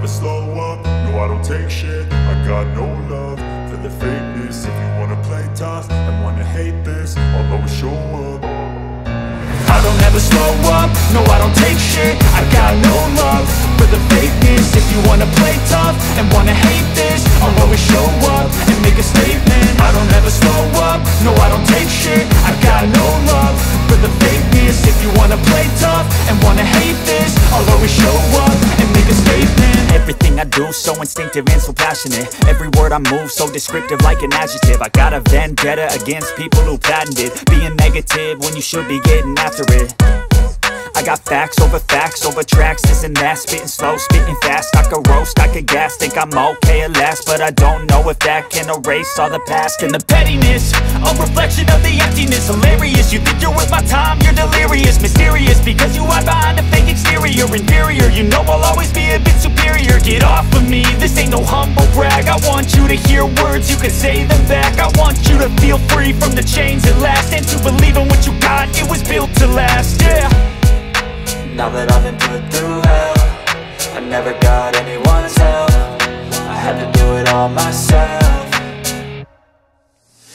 never slow up, no I don't take shit. I got no love for the fakeness. If you wanna play tough and wanna hate this, I'll always show up. I don't ever slow up, no I don't take shit. I got no love for the fakeness. If you wanna play tough and wanna hate this, I'll always show up and make a statement. I don't ever slow up, no I don't take shit. I got no love for the fakeness. If you wanna play tough and wanna hate this, I'll always show up and make a statement. Everything I do so instinctive and so passionate. Every word I move so descriptive like an adjective. I got a vendetta against people who patented being negative when you should be getting after it. I got facts over tracks, this and that. Spitting slow, spitting fast. I could roast, I could gas. Think I'm okay at last, but I don't know if that can erase all the past. And the pettiness, a reflection of the emptiness. Hilarious, you think you're worth my time, you're delirious. Mysterious, because you hide behind a fake exterior. Inferior, you know I'll always be a bit superior. Get off of me, this ain't no humble brag. I want you to hear words, you can say them back. I want you to feel free from the chains at last, and to believe in what you got, it was built to last, yeah. Now that I've been put through hell, I never got anyone's help. I had to do it all myself.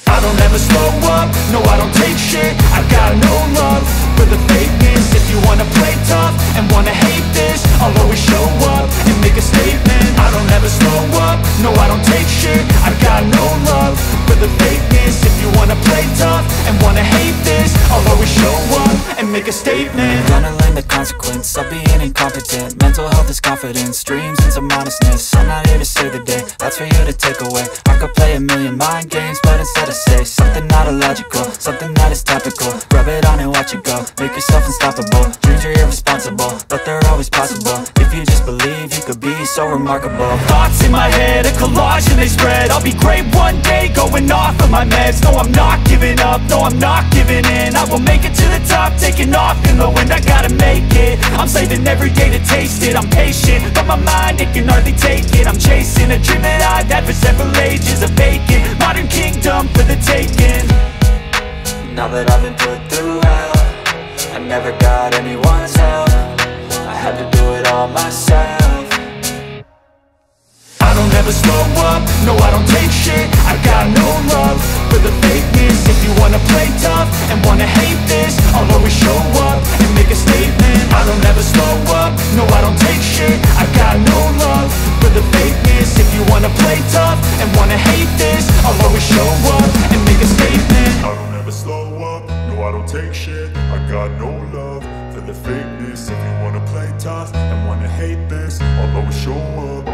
I don't ever slow up, no I don't take shit. I got no love for the fakeness. If you wanna play tough and wanna hate this, I'll always show up and make a statement. I don't ever slow up, no I don't take shit. I got no love for the fakeness. If you wanna play tough and wanna hate this, I'll always show up and make a statement. Gonna learn the consequence of being incompetent. Mental health is confidence, dreams and some honestness. I'm not here to save the day, that's for you to take away. I could play a million mind games, but instead I say something not illogical, something that is topical. Rub it on and watch it go, make yourself unstoppable. Dreams are irresponsible, but they're always possible. If you just believe, you could be so remarkable. Thoughts in my head, a collage and they spread. I'll be great one day, going off of my meds. No, I'm not giving up, no, I'm not giving in. I will make it to the top, taking off in the wind. I gotta make it, I'm saving every day to taste it. I'm patient, but my mind, it can hardly take it. I'm chasing a dream that I've had for several ages. A vacant, modern kingdom for the taking. Now that I've been put through hell, I never got anyone's help. I had to do it all myself. I don't ever slow up, no I don't take shit. I got no love for the fakeness. If you wanna play tough and wanna hate this, I'll always show up and make a statement. I don't ever slow up, no I don't take shit. I got no love for the fakeness. If you wanna play tough and wanna hate this, I'll always show up and make a statement. I don't ever slow up, no I don't take shit. I got no love for the fakeness. If you wanna play tough and wanna hate this, I'll always show up.